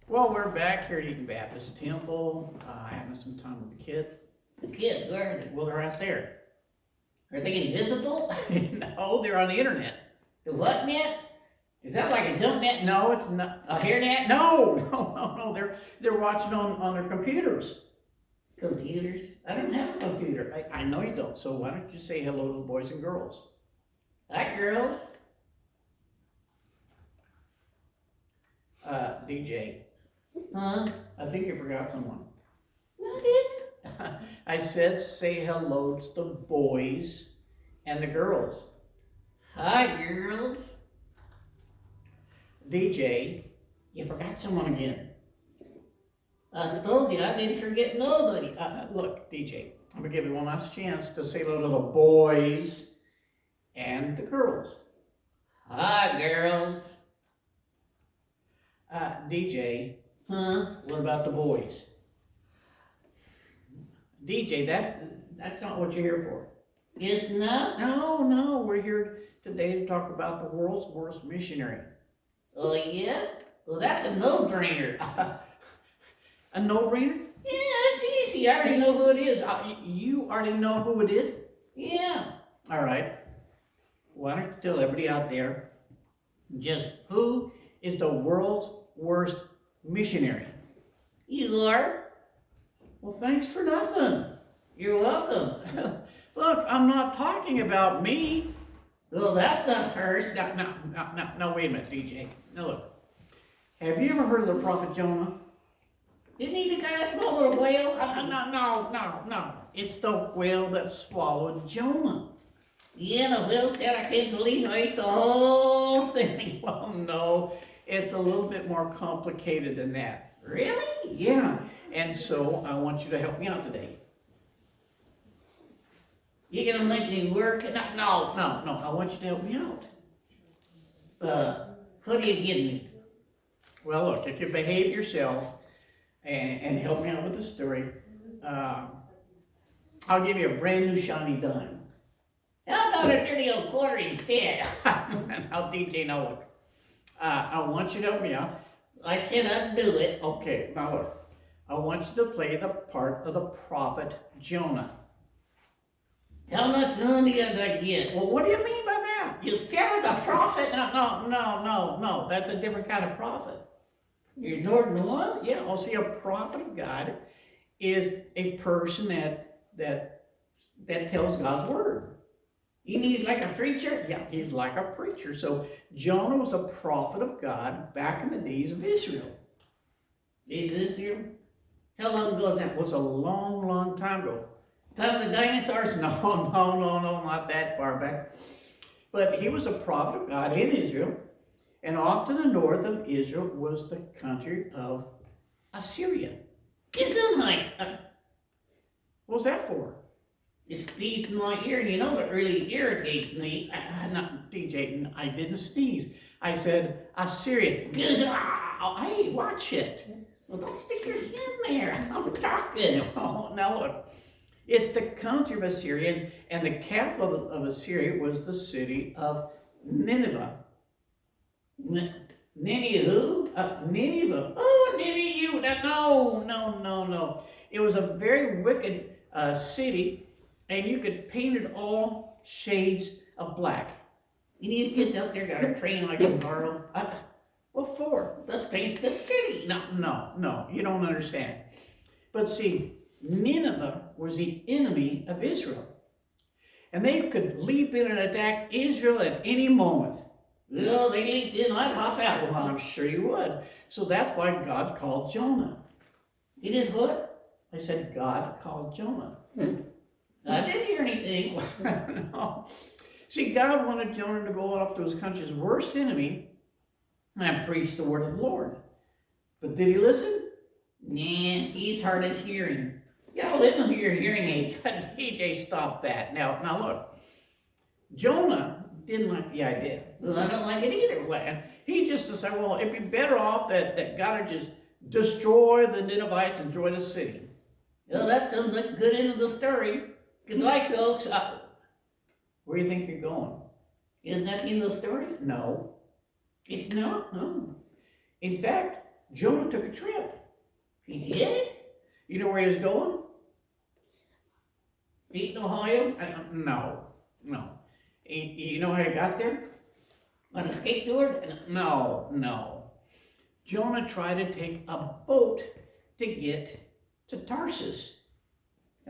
Well, we're back here at Eden Baptist Temple, having some time with the kids. The kids, where are they? Well, they're out there. Are they invisible? No, they're on the internet. The what net? Is that like a jump net? No, it's not. A hair net? No. They're watching on their computers. Computers? I don't have a computer. I know you don't. So why don't you say hello to the boys and girls? Hi, girls. DJ, Huh? I think you forgot someone. No, I didn't. I said say hello to the boys and the girls. Hi, girls. DJ, you forgot someone again. I told you I didn't forget nobody. Look, DJ, I'm gonna give you one last chance to say hello to the boys and the girls. Hi, girls. DJ, Huh? what about the boys? DJ, that's not what you're here for. It's not? No, we're here today to talk about the world's worst missionary. Oh, yeah? Well, that's a no-brainer. A no-brainer? Yeah, it's easy. I already know who it is. You already know who it is? Yeah. All right. Why don't you tell everybody out there just who is the world's worst missionary? You are? Well, thanks for nothing. You're welcome. Look, I'm not talking about me. Well, that's not first. No, wait a minute, DJ. Now look, have you ever heard of the prophet Jonah? Isn't he the guy that swallowed a little whale? No. It's the whale that swallowed Jonah. Yeah, the whale said I can't believe I ate the whole thing. Well, no, it's a little bit more complicated than that. Really? Yeah, and so I want you to help me out today. You gonna make me work? No, I want you to help me out. What do you give me? Well, look, if you behave yourself and help me out with the story, I'll give you a brand new shiny dime. How about a dirty old quarter instead? Now, DJ, now look, I want you to help me out. I said I'd do it. Okay, now look, I want you to play the part of the prophet Jonah. How much money did I get? Well, what do you mean by that? You said I was a prophet? No, that's a different kind of prophet. You're more than one? Yeah, well, see, a prophet of God is a person that tells God's word. You mean like a preacher? Yeah, he's like a preacher. So Jonah was a prophet of God back in the days of Israel. Is this your? How long ago was that? That was a long time ago. Time of the dinosaurs? No, not that far back. But he was a prophet of God in Israel, and off to the north of Israel was the country of Assyria. Gesundheit. What was that for? It's teeth in my ear, and you know that really irritates me. Not DJ, I didn't sneeze. I said Assyria. Gesundheit. Hey, watch it. Well, don't stick your hand there. I'm talking. Oh, now look. It's the country of Assyria, and the capital of Assyria was the city of Nineveh. Ninny who? Nineveh. Oh, Nineveh. No. It was a very wicked city, and you could paint it all shades of black. Any of you kids out there got a train I can borrow? What for? To paint the city. No, you don't understand. But see, Nineveh was the enemy of Israel. And they could leap in and attack Israel at any moment. Well, they leaped in, I'd hop out. Well, I'm sure you would. So that's why God called Jonah. You did what? I said God called Jonah. I didn't hear anything. No. See, God wanted Jonah to go off to his country's worst enemy and preach the word of the Lord. But did he listen? Nah, he's hard of hearing. Yeah, listen to your hearing aids. DJ, stop that. Now look. Jonah didn't like the idea. Well, I don't like it either. Well, he just said, well, it'd be better off that God would just destroy the Ninevites and destroy the city. Well, that sounds like a good end of the story. Goodbye, folks. Where do you think you're going? Isn't that the end of the story? No. It's not? No. In fact, Jonah took a trip. He did? You know where he was going? Eaton, Ohio? No. You know how he got there? On a skateboard? No. Jonah tried to take a boat to get to Tarsus.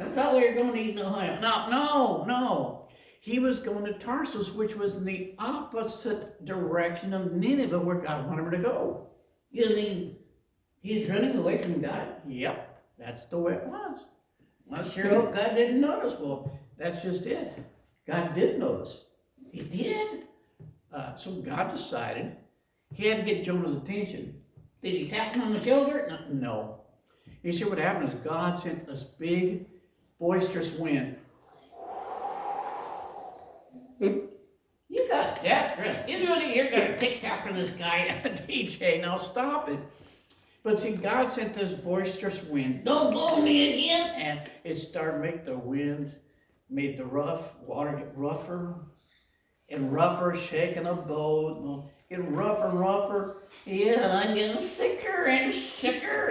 I thought we were going to Eaton, Ohio. No. He was going to Tarsus, which was in the opposite direction of Nineveh, where God wanted him to go. You think he's running away from God? Yep, that's the way it was. I sure hope God didn't notice. Well, that's just it. God did notice. He did? So God decided he had to get Jonah's attention. Did he tap him on the shoulder? No. You see, what happened is God sent this big, boisterous wind. You got that, Chris. You're going to TikTok for this guy. DJ, now stop it. But see, God sent this boisterous wind. Don't blow me again. And it started making the wind, made the water get rougher and rougher, shaking a boat, getting rougher and rougher. Yeah, and I'm getting sicker and sicker.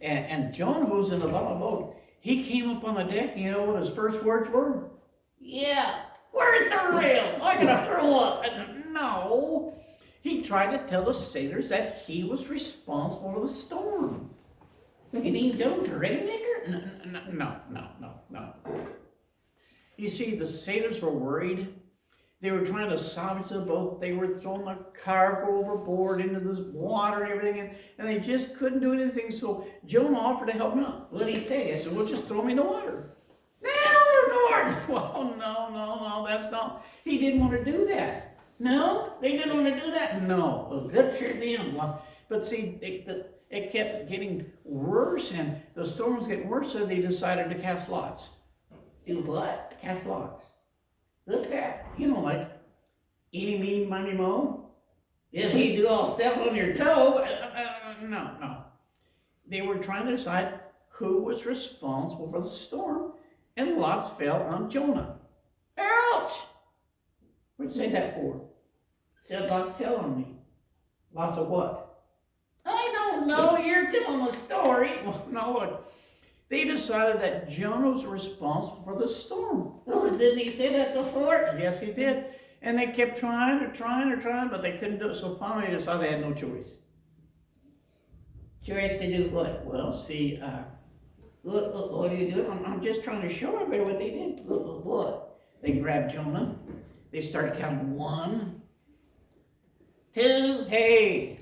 And Jonah, who was in the bottom of the boat, he came up on the deck, and you know what his first words were? Yeah, where's the rail? I'm going to throw up. No. He tried to tell the sailors that he was responsible for the storm. You think Jonah's a rainmaker? No. You see, the sailors were worried. They were trying to salvage the boat. They were throwing the cargo overboard into this water and everything, and they just couldn't do anything. So Jonah offered to help them out. What did he say? He said, well, just throw me in the water. Man overboard! Well, no, that's not. He didn't want to do that. No? They didn't want to do that? No. Well, good for them. Well, but see, it kept getting worse, and the storm was getting worse, so they decided to cast lots. Do what? Cast lots. What's that? You know, like, eeny, meeny, miny, moe. If he do, I'll step on your toe. No. They were trying to decide who was responsible for the storm, and lots fell on Jonah. Ouch! What'd you say that for? Said lots fell on me. Lots of what? I don't know. You're telling a story. Well, no, look. They decided that Jonah was responsible for the storm. Oh, didn't he say that before? Yes, he did. And they kept trying, but they couldn't do it. So finally they decided they had no choice. Choice to do what? Well, see, What are you doing? I'm just trying to show everybody what they did. What? They grabbed Jonah. They started counting 1, 2. Hey,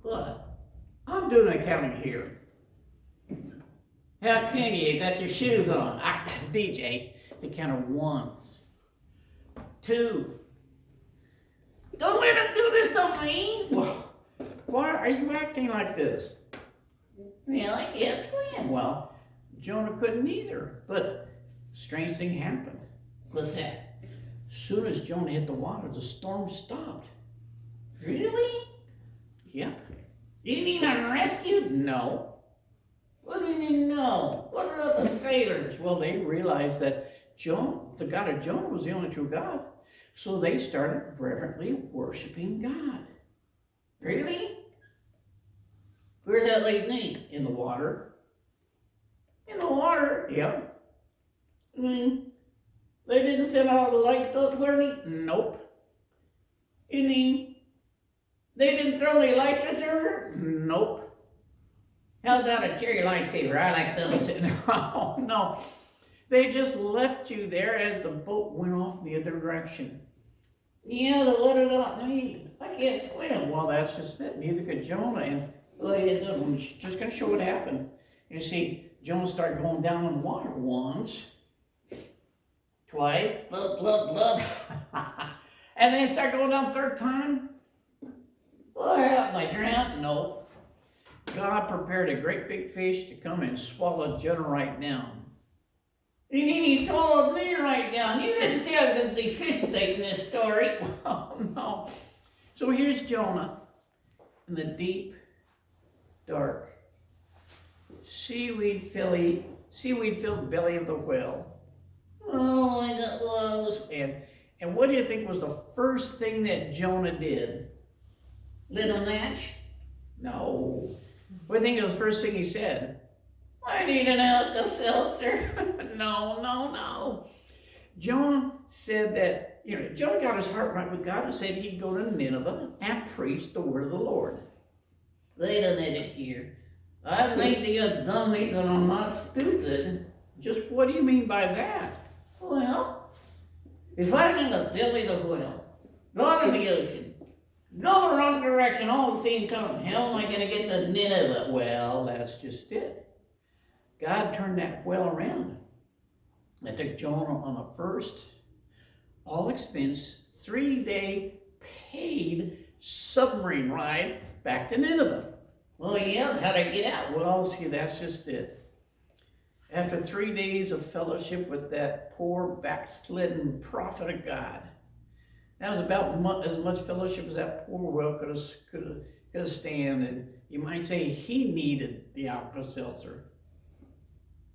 What? I'm doing the counting here. How can you? You got your shoes on. DJ, they counted 1s, 2. Don't let him do this on me. Well, why are you acting like this? Well, I can't swim. Well, Jonah couldn't either, but strange thing happened. What's that? Soon as Jonah hit the water, the storm stopped. Really? Yep. You mean I'm rescued? No. What do you mean no? What about the sailors? Well, they realized that Jonah, the God of Jonah, was the only true God. So they started reverently worshiping God. Really? Where's that lead me? In the water. In the water? Yep. They didn't send out a lifeboat for me? Nope. You mean they didn't throw me a life preserver? Nope. How about a cherry lifesaver? I like those. No. They just left you there as the boat went off in the other direction. Yeah, but what about me? I can't swim. Well, that's just it. Neither could Jonah. And What are you doing? I'm just going to show what happened. You see, Jonah started going down in the water once, Twice. Blood. and then started going down third time. What happened? I drowned? No. God prepared a great big fish to come and swallow Jonah right down. You mean he swallowed me right down? You didn't say I was going to be fish bait in this story. Oh, no. So here's Jonah in the deep, dark, seaweed-filled belly of the whale. Oh, I got lost. And what do you think was the first thing that Jonah did? Little match? No. What do you think was the first thing he said? I need an Alka-Seltzer. No. Jonah said that, Jonah got his heart right with God and said he'd go to Nineveh and preach the word of the Lord. Wait a minute here. I think they got dummy that I'm not stupid. Just what do you mean by that? Well, if I'm in the belly of the whale, go to the ocean, go the wrong direction all at the same time, how am I going to get to Nineveh? Well, that's just it. God turned that whale around. I took Jonah on a first, all expense, 3-day paid submarine ride back to Nineveh. Well, yeah, how'd I get out? Well, see, that's just it. After 3 days of fellowship with that poor backslidden prophet of God, that was about as much fellowship as that poor whale could have stand. And you might say he needed the Alka-Seltzer.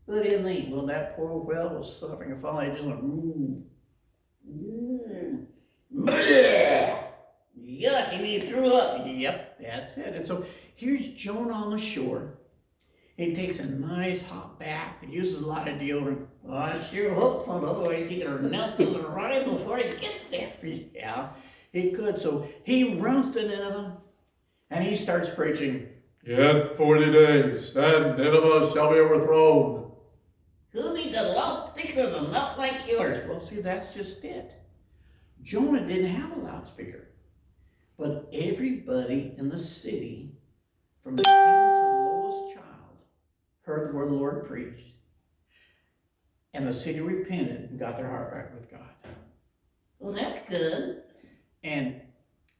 What do you mean? Well, that poor whale was suffering and finally just went, Bleh! Yuck, and he threw up. Yep, that's it. And so here's Jonah on the shore. He takes a nice hot bath. He uses a lot of deodorant. Well, I sure hope so, otherwise he could announce his arrival before he gets there. Yeah, he could. So he runs to Nineveh and he starts preaching. Yet 40 days, and Nineveh shall be overthrown. Who needs a lot thicker than mouth like yours? Well, see, that's just it. Jonah didn't have a loudspeaker. But everybody in the city, from the king to the lowest child, heard the word of the Lord preached. And the city repented and got their heart right with God. Well, that's good. And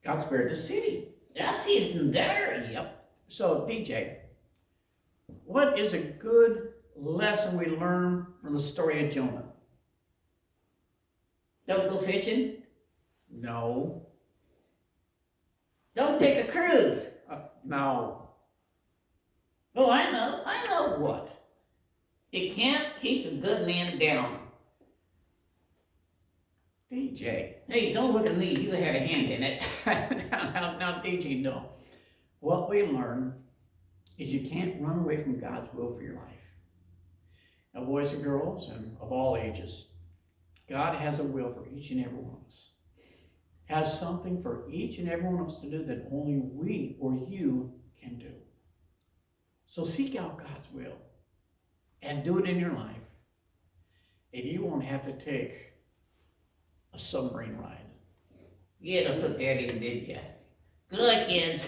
God spared the city. That's even better. Yep. So, DJ, what is a good lesson we learn from the story of Jonah? Don't go fishing. No. Don't take a cruise. No. Oh, I know. What? You can't keep a good man down. DJ. Hey, don't look at me. You had a hand in it. now, DJ, no. What we learn is you can't run away from God's will for your life. Now, boys and girls, and of all ages, God has a will for each and every one of us. Has something for each and every one of us to do that only we or you can do. So seek out God's will and do it in your life. And you won't have to take a submarine ride. You had to put that in, did you? Good luck, kids.